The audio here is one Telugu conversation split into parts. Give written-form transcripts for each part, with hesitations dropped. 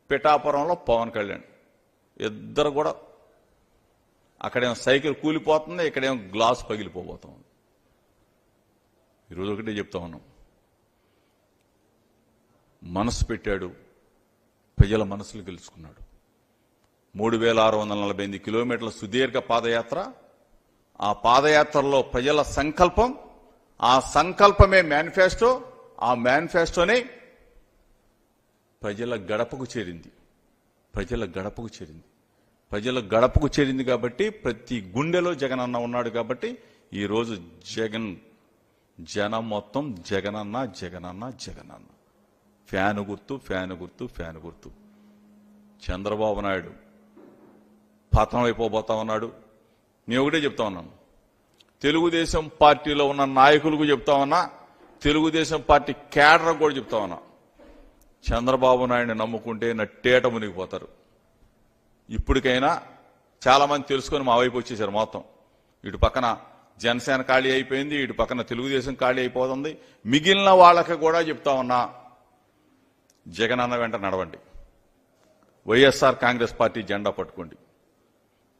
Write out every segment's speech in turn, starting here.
పిఠాపురంలో పవన్ కళ్యాణ్. ఇద్దరు కూడా అక్కడేమో సైకిల్ కూలిపోతుంది, ఇక్కడేమో గ్లాస్ పగిలిపోబోతుంది. ఈరోజు ఒకటే చెప్తా ఉన్నాం, మనసు పెట్టాడు, ప్రజల మనసులు గెలుచుకున్నాడు. 3648 కిలోమీటర్ల సుదీర్ఘ పాదయాత్ర. ఆ పాదయాత్రలో ప్రజల సంకల్పం, ఆ సంకల్పమే మేనిఫెస్టో, ఆ మేనిఫెస్టోనే ప్రజల గడపకు చేరింది. ప్రజల గడపకు చేరింది. ప్రజల గడపకు చేరింది కాబట్టి ప్రతి గుండెలో జగన్ అన్న ఉన్నాడు. కాబట్టి ఈరోజు జనం మొత్తం జగనన్న జగనన్న జగనన్న. ఫ్యాను గుర్తు, ఫ్యాను గుర్తు, ఫ్యాను గుర్తు. చంద్రబాబు నాయుడు పతనం అయిపోబోతా ఉన్నాడు. నేను ఒకటే చెప్తా ఉన్నాను, తెలుగుదేశం పార్టీలో ఉన్న నాయకులకు చెప్తా ఉన్నా, తెలుగుదేశం పార్టీ క్యాడర్ కూడా చెప్తా ఉన్నా, చంద్రబాబు నాయుడిని నమ్ముకుంటే నట్టేట మునిగిపోతారు. ఇప్పటికైనా చాలా మంది తెలుసుకొని మా వైపు వచ్చేసారు. మొత్తం ఇటు పక్కన జనసేన ఖాళీ అయిపోయింది, ఇటు పక్కన తెలుగుదేశం ఖాళీ అయిపోతుంది. మిగిలిన వాళ్ళకి కూడా చెప్తా ఉన్నా, జగన్ అన్న వెంట నడవండి, వైఎస్ఆర్ కాంగ్రెస్ పార్టీ జెండా పట్టుకోండి,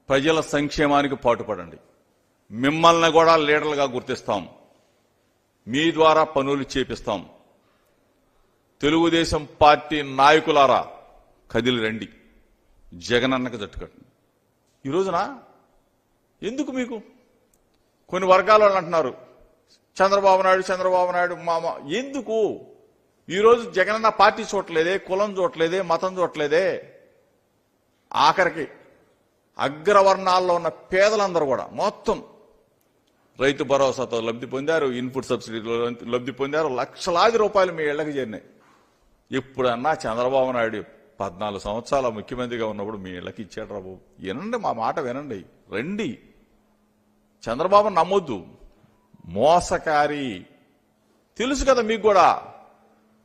ప్రజల సంక్షేమానికి పాటుపడండి. మిమ్మల్ని కూడా లీడర్లుగా గుర్తిస్తాం, మీ ద్వారా పనులు చేపిస్తాం. తెలుగుదేశం పార్టీ నాయకులారా కదిలి రండి, జగనన్నకు జట్టుకట్టండి. ఈ రోజున ఎందుకు మీకు కొన్ని వర్గాల వాళ్ళు అంటున్నారు చంద్రబాబు నాయుడు మామ ఎందుకు? ఈరోజు జగనన్న పార్టీ చూడలేదే, కులం చూడలేదే, మతం చూడలేదే. ఆఖరికి అగ్రవర్ణాల్లో ఉన్న పేదలందరూ కూడా మొత్తం రైతు భరోసాతో లబ్ధి పొందారు, ఇన్పుట్ సబ్సిడీలో లబ్ధి పొందారు. లక్షలాది రూపాయలు మీ ఇళ్లకు చేరినాయి. ఎప్పుడన్నా చంద్రబాబు నాయుడు 14 సంవత్సరాల ముఖ్యమంత్రిగా ఉన్నప్పుడు మీ ఇళ్లకి ఇచ్చాడు రా బాబు? వినండి, మా మాట వినండి, రండి. చంద్రబాబు నమ్మొద్దు, మోసకారి. తెలుసు కదా మీకు కూడా.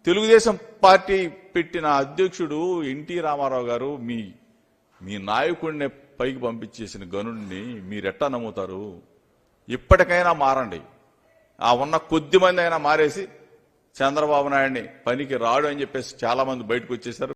తెలుగుదేశం పార్టీ పెట్టిన అధ్యక్షుడు ఎన్టీ రామారావు గారు మీ నాయకుడిని పైకి పంపించేసిన గనుడిని మీరెట్టా నమ్ముతారు? ఇప్పటికైనా మారండి. ఆ ఉన్న కొద్ది మంది అయినా మారేసి చంద్రబాబు నాయుడిని పనికి రాడు అని చెప్పేసి చాలా మంది బయటకు వచ్చేశారు.